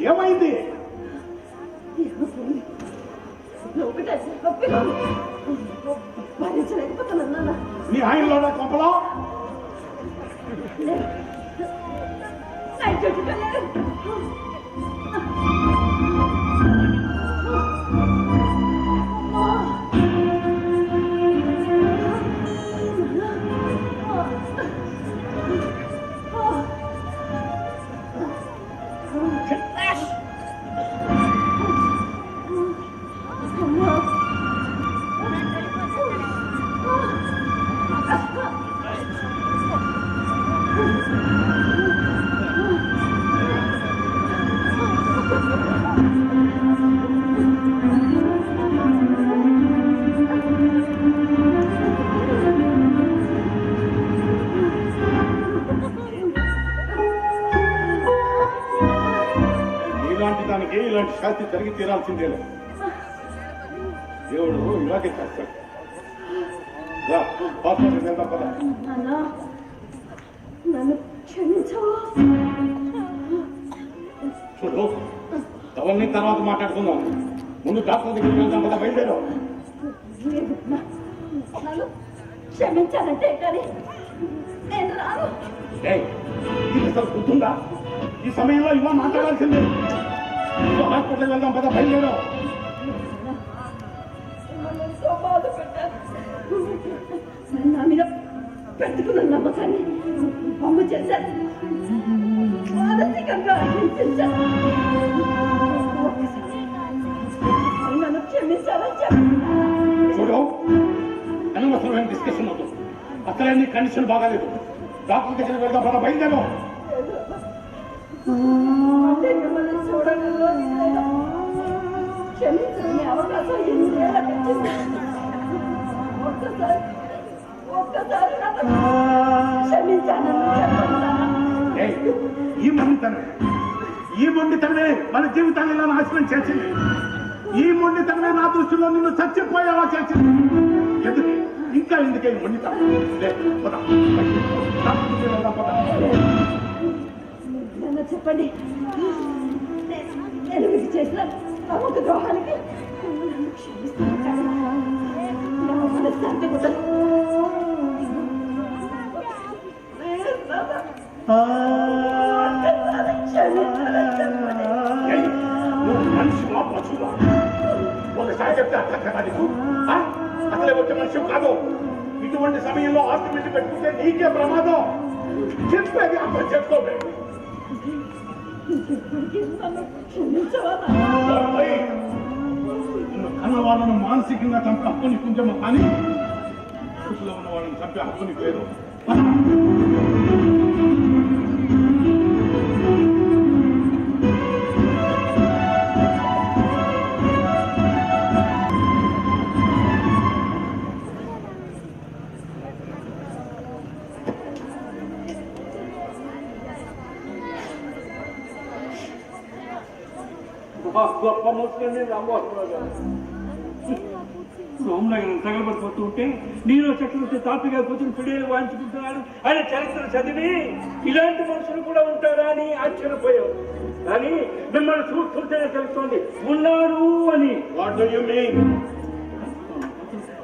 ఏమైంది? భరించలేకపోతున్నా. నీ ఆయనలో కొంపలో ఇలాంటి దానికి ఇలాంటి శాస్తి జరిగి తీరాల్సిందే. దేవుడు ఇలాగే చేస్తాడు. వెళ్దాం కదా. నన్ను క్షమించవా? చూడు, అవన్నీ తర్వాత మాట్లాడుకుందాం. ముందు డాక్టర్ దగ్గరికి వెళ్దాం కదా. బయలుదేరు. నన్ను క్షమించాలంటే కానీ నేను రాను. ఇది అసలు గుర్తుందా? ఈ సమయంలో ఇవో మాట్లాడాల్సిందే. హాస్పిటల్కి వెళ్దాం కదా. బయలుదేరు. ఎంతో బాధపడ్డాను. నా మీద పెట్టుకున్న నమ్మకాన్ని బొమ్మ చేశాను. మానసికంగా హింసించాను. నన్ను క్షమించాలని చెప్పాను. చూడు, అనవసరమైన డిస్కషన్ అవుతుంది. అసలే నీ కండిషన్ బాగాలేదు. డాక్టర్ దగ్గరికి వెళ్దాం కదా. బయలుదేరు. మిమ్మల్ని చూడగలరు. క్షమించని అవకాశం ఎన్నేళ్ళకి ఇచ్చింది. ఒక్కసారి నన్ను క్షమించానని చెప్పండి. ఈ మొండితనమే మన జీవితాన్ని ఇలా నాశనం చేసింది. ఈ మొండితనమే నా దృష్టిలో నిన్ను చచ్చిపోయేలా చేసింది. ఇంకా ఎందుకే మొండితనం? నన్ను చెప్పండి. నేను మీకు చేసిన ఒక ద్రోహానికి నన్ను క్షమిస్తాను కానీ నా మనశ్శాంతి కూడా మనిషి పశువా? ఒకసారి చెప్తే అర్థం కదా నీకు? అసలే వచ్చే మనిషి కాదు. ఇటువంటి సమయంలో ఆస్తి పెట్టుకుంటే నీకే ప్రమాదం. చెప్పేది అర్థం చేసుకోలేదు. కన్న వాళ్ళను మానసికంగా చంపే హక్కు నీకుందేమో కానీ మనసులో ఉన్న వాళ్ళని చంపే హక్కు నీకు లేదు. గొప్ప ముస్లింని సోమనగరం తగలబడిపోతూ ఉంటే నీలో చక్రవర్తి తాపిగా కూర్చుని పిడియలు వాయించుకుంటున్నాడు ఆయన చరిత్ర చదివి ఇలాంటి మనుషులు కూడా ఉంటారా అని ఆశ్చర్యపోయావు. కానీ మిమ్మల్ని చూస్తుంటేనే తెలుస్తోంది ఉన్నారు అని.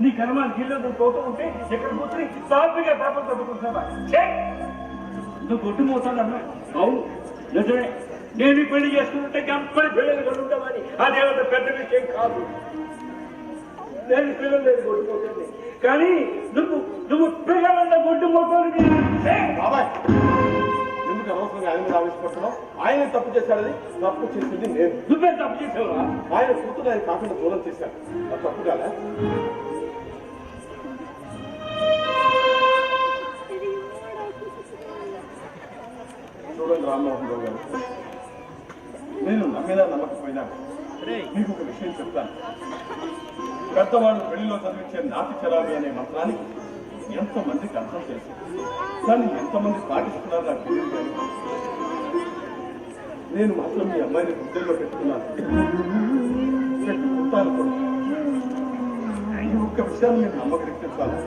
నీ కర్మాన్ని గిల్లె పోతూ ఉంటే ఎక్కడ కూర్చుని తాపిగా పేపర్ చదువుకుంటున్నావా? నువ్వు కొట్టుమోతానన్నా అవును నిజమే. నేను ఈ పెళ్లి చేసుకుంటే గంపడి పిల్లలు కొట్టుకుంటామని అదేమంత పెద్ద విషయం కాదు. నేను పిల్లలు లేదు కొట్టుకోతుంది, కానీ నువ్వు పిల్లల కొట్టుమోతానికి బాబాయ్ ఎందుకు అనవసరంగా ఆయన మీద ఆవేశపడుతున్నావు? ఆయన తప్పు చేశాడని, తప్పు చేసింది నేను. నువ్వే తప్పు చేసావురా. ఆయన కూతురు ఆయన కాకుండా దూరం చేశాడు, అది తప్పు కాదా? చూడండి రామ్మోహన్ రావు గారు, నేను నమ్మినా నమ్మకపోయినా మీకు ఒక విషయం చెప్తాను. పెద్దవాళ్ళు పెళ్లిలో చదివించే నాటి చరామి అనే మంత్రానికి ఎంతమందికి అర్థం తెలుసు, కానీ ఎంతమంది పాటిస్తున్నారో నాకు తెలియదు. కానీ నేను మాత్రం మీ అమ్మాయిని గుడ్డల్లో పెట్టుకున్నాను, పెట్టుకుంటాను కూడా. ఈ ఒక్క విషయాన్ని నేను నమ్మకరించాలి.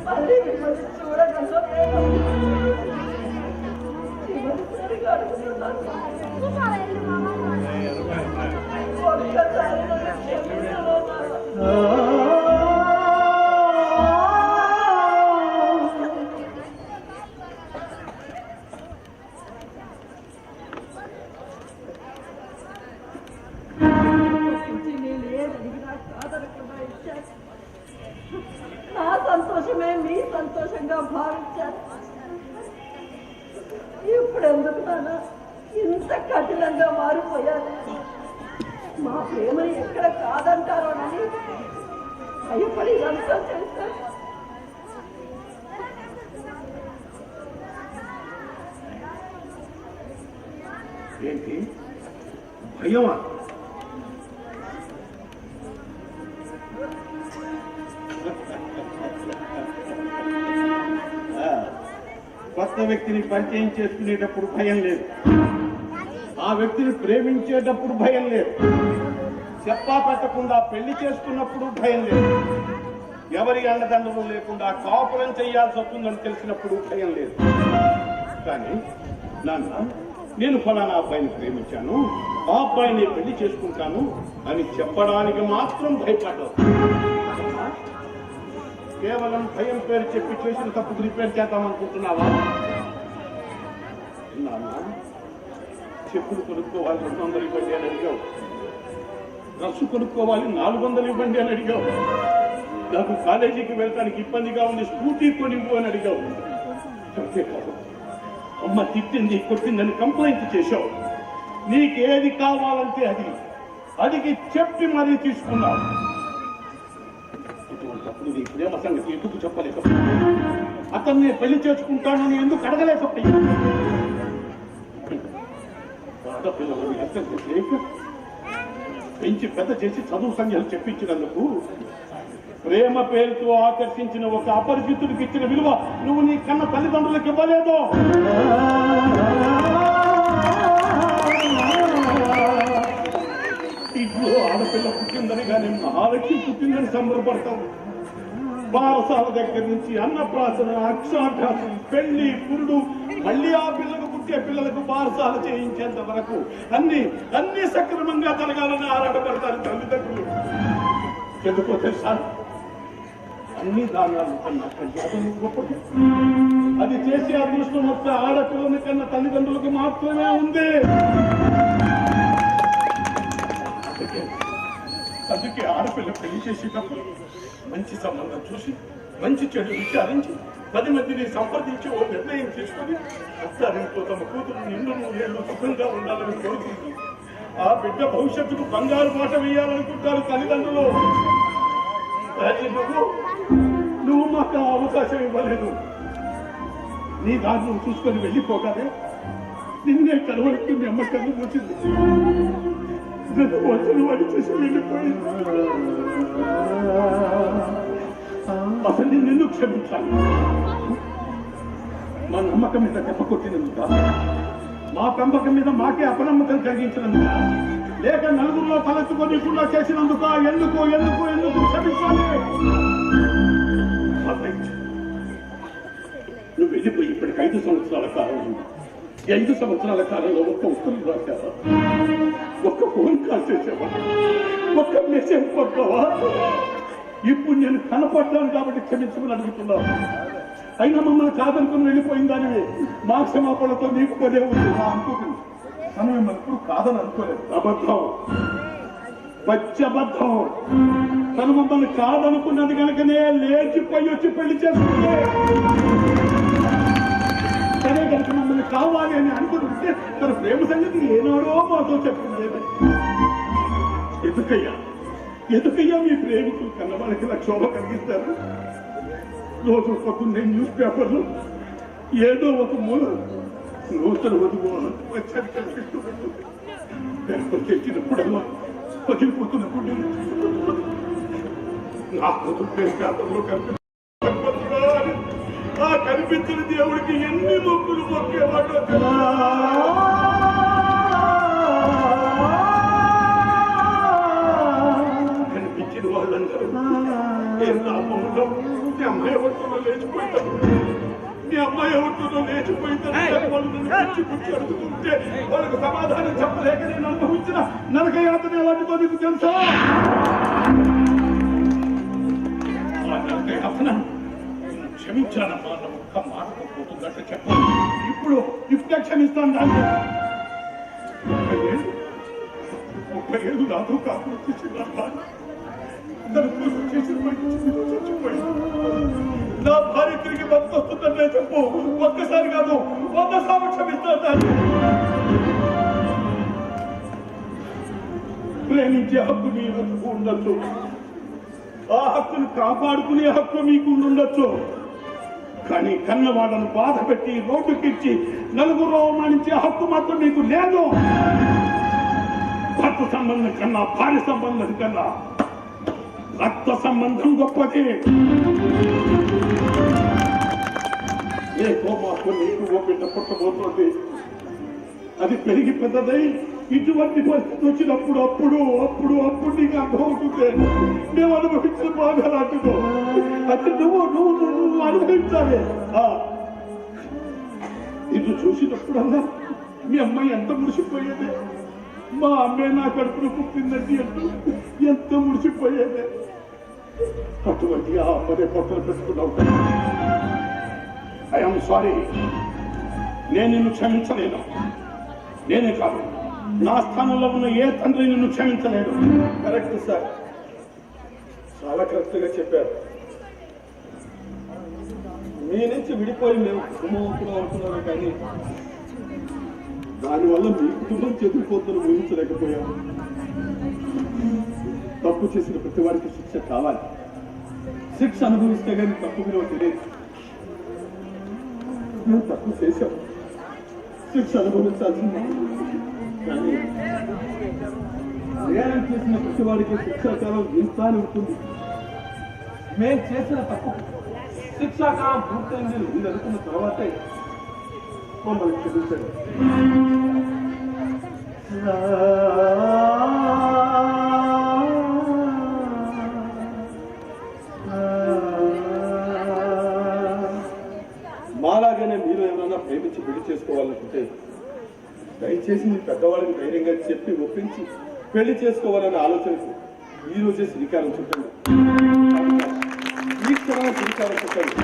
మళ్ళీ మిమ్మల్ని చూడగలను చివరిసారిగా అడుగుతున్నాను. ఒక్కసారి నన్ను క్షమించవా? నా సంతోషమే మీ సంతోషంగా భావించాను. ఇప్పుడు ఎందుకు నాన్న ఇంత కఠినంగా మారిపోయారు? మా ప్రేమని ఎక్కడ కాదంటారోనని భయపడి అంతా చేశారు. ఏంటి భయమా? కొత్త వ్యక్తిని పరిచయం చేసుకునేటప్పుడు భయం లేదు, ఆ వ్యక్తిని ప్రేమించేటప్పుడు భయం లేదు, చెప్పా పెట్టకుండా పెళ్లి చేసుకున్నప్పుడు భయం లేదు, ఎవరి అండదండలు లేకుండా కాపురం చేయాల్సి వస్తుందని తెలిసినప్పుడు భయం లేదు. కానీ నాన్న, నేను ఫలానా అబ్బాయిని ప్రేమించాను, ఆ అబ్బాయిని పెళ్లి చేసుకుంటాను అని చెప్పడానికి మాత్రం భయపడ్డావు. కేవలం భయం పేరు చెప్పి చేసిన తప్పుకు రిపేర్ చేద్దామనుకుంటున్నావా? నాన్న, చెప్పులు కొనుక్కోవాలి 200 ఇవ్వండి అని అడిగావు, డ్రస్సు కొనుక్కోవాలి 400 ఇవ్వండి అని అడిగావు, నాకు కాలేజీకి వెళ్ళడానికి ఇబ్బందిగా ఉంది స్కూటీ కొనివ్వు అని అడిగావు. అంతేకాదు, అమ్మ తిట్టింది కొట్టిందని కంప్లైంట్ చేశావు. నీకేది కావాలంటే అది అడిగి చెప్పి మరీ తీసుకున్నావు. ఇటువంటిప్పుడు నీ ప్రేమ సంగతి ఎందుకు చెప్పలేకపోయా? అతన్ని పెళ్లి చేసుకుంటానని ఎందుకు అడగలేకపోయా? ఆడపిల్లలను అర్థం చేయక పెంచి పెద్ద చేసి చదువు సంఖ్యలు చెప్పించినందుకు ప్రేమ పేరుతో ఆకర్షించిన ఒక అపరిచితుడికి ఇచ్చిన విలువ నువ్వు నీ కన్న తల్లిదండ్రులకు ఇవ్వలేదు. ఇంట్లో ఆడపిల్ల పుట్టిందని కానీ మహాలక్ష్మి పుట్టిందని సంబరపడతావు. బారసాల దగ్గర నుంచి అన్నప్రాసన, అక్షరాభ్యాసం, పెళ్లి, పురుడు, మళ్ళీ ఆ పిల్లకు పుట్టే పిల్లలకు బారసాల చేయించేంత వరకు అన్ని సక్రమంగా జరగాలని ఆరాటపడతారు తల్లిదండ్రులు. ఎందుకో తెలుసా? అన్ని దానాలు కన్నా కళ్యాణం గొప్పది. అది చేసే అదృష్టం వస్తే ఆడపిల్లని కన్నా తల్లిదండ్రులకు మాత్రమే ఉంది. అందుకే ఆడపిల్ల పెళ్లి చేసేటప్పుడు మంచి సంబంధం చూసి మంచి చెడు విచారించి 10 మందిని సంప్రదించి ఓ నిర్ణయం తీసుకుని అత్తారింట్లో తమ కూతురు నిండు 100 ఏళ్ళు సుఖంగా ఉండాలని కోరుకుంటూ ఆ బిడ్డ భవిష్యత్తుకు బంగారు బాట వేయాలనుకుంటారు తల్లిదండ్రులు. నువ్వు మాకు అవకాశం ఇవ్వలేదు. నీ దాన్ని చూసుకొని వెళ్ళిపోగానే నిన్నే కలవరికి మీ అమ్మ కళ్ళు వచ్చింది. వచ్చులు వాడి చేసి వెళ్ళిపోయింది. అసలు నిన్ను క్షమించాలి. మా నమ్మకం మీద దెబ్బ కొట్టినందుక, మా పెంపకం మీద మాకే అపనమ్మకం కలిగించినందుక, లేక నలుగురిలో తలెత్తుకోకుండా చేసినందుక, ఎందుకు 5 సంవత్సరాల కాలంలో 5 సంవత్సరాల కాలంలో ఒక్క ఉత్తరం రాశావా? ఒక్క ఫోన్ కాల్ చేసావా? ఒక్క మెసేజ్ పంపావా? ఇప్పుడు నేను కనపడ్డాను కాబట్టి క్షమించమని అడుగుతున్నావు. అయినా మమ్మల్ని కాదనుకుని వెళ్ళిపోయిన దానివి మా క్షమాపణతో నీకు పదే ఉంది. అనుకుంటుంది తను మిమ్మల్ని ఎప్పుడు కాదని అనుకోలేదు. అబద్ధం, పచ్చబద్ధం. తను మమ్మల్ని కాదనుకున్నది కనుకనే లేచిపోయి వచ్చి పెళ్లి చేసుకుంటే, సరే కనుక మమ్మల్ని కావాలి అని అనుకుంటుంటే తన ప్రేమ సంగతి ఏనాడో మాతో చెప్పింది. ఎందుకయ్యా మీ ప్రేమికులు కన్నవాళ్ళకి ఇలా క్షోభ కలిగిస్తారు? రోజు పొద్దున్నే న్యూస్ పేపర్లు ఏదో ఒక మూల నూతన వధువు వచ్చారు కనిపిస్తూ ఉంటుంది. పేపర్ తెచ్చినప్పుడల్లా పగిలిపోతున్నప్పుడు నా కూతురు పేరు పేపర్లో కనిపిస్తుంది. ఆ కనిపించిన దేవుడికి ఎన్ని మొక్కులు మొక్కేవాడు. కనిపించిన వాళ్ళందరూ నీ అమ్మాయి ఎవరితో లేచిపోయింటారు, నీ అమ్మాయి ఎవరితో లేచిపోయింటారు వాళ్ళు నన్ను పిచ్చి పిచ్చి అడుగుతుంటే వాళ్ళకు సమాధానం చెప్పలేక నేను అనుభవించిన నరకయాతన ఎలాంటిదో నీకు తెలుసా? ఆ నరకయాతన క్షమించానమ్మా అన్న ఒక్క మాటకు పోతుందంటే చెప్పాలి. ఇప్పుడే క్షమిస్తాను. దాన్ని 30 ఏళ్ళు నాతో కాకుండా చేసిన చచ్చిపోయింది. నా భార్య తిరిగి బతుకొస్తుందంటే చెప్పు. ఒక్కసారి కాదు 100 సార్లు క్షమిస్తాను. ప్రేమించే హక్కు మీకు ఉండొచ్చు, ఆ హక్కును కాపాడుకునే హక్కు మీకు ఉండొచ్చు. కానీ కన్నవాళ్ళను బాధ పెట్టి రోడ్డుకిచ్చి నలుగురు అవమానించే హక్కు మాత్రం మీకు లేదు. భర్త సంబంధం కన్నా భార్య సంబంధం కన్నా రక్త సంబంధం గొప్పది. ఏకో మాకు నీకు ఓ బిడ్డ పుట్టబోతోంది. అది పెరిగి పెద్దదై ఇటువంటి పరిస్థితి వచ్చినప్పుడు అప్పుడు అప్పుడు అప్పుడు నీకు అర్థం అవుతుంది. మేము అనుభవించిన బాధ లాంటిదో అది నువ్వు అనుభవించాలి. ఇది చూసినప్పుడల్లా మీ అమ్మాయి ఎంత మురిసిపోయేది. మా అమ్మాయి నా కడుపును పుట్టిందండి అంటూ ఎంత మురిసిపోయేది. అటువంటి ఆ అమ్మనే పొట్టలు పెట్టుకున్నావు. I'm sorry. నేను నిన్ను క్షమించలేను. నేనే కాదు, నా స్థానంలో ఉన్న ఏ తండ్రి నిన్ను క్షమించలేడు. కరెక్ట్ సార్, చాలా కరెక్ట్ గా చెప్పారు. మీ నుంచి విడిపోయి మేము కుటుంబం అవుతున్నాము, కానీ దానివల్ల మీ కుటుంబం చెదిరిపోతున్న ఊహించలేకపోయాము. తప్పు చేసిన ప్రతి వారికి శిక్ష కావాలి. శిక్ష అనుభవిస్తే కానీ తప్పు విలువ తెలియదు. మేము తప్పు చేశాం, శిక్ష అనుభవించాల్సింది. కానీ నేరం చేసిన ప్రతి వారికి శిక్షాకాలం ఇంత అని ఉంటుంది. మేము చేసిన తప్పు శిక్షాకాలం పూర్తయింది మీరు అనుకున్న తర్వాతే మమ్మల్ని క్షమించండి. మాలాగానే మీరు ఏమైనా ప్రేమించి పెళ్లి చేసుకోవాలనుకుంటే దయచేసి మీ పెద్దవాళ్ళని ధైర్యంగా చెప్పి ఒప్పించి పెళ్లి చేసుకోవాలనే ఆలోచనకు ఈ రోజే శ్రీకారం చుట్టండి. ఈ క్షణం శ్రీకారం చుట్టండి.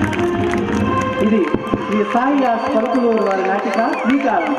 ఇది శ్రీ సాయి కొలకలూరు వారి నాటిక శ్రీకారం.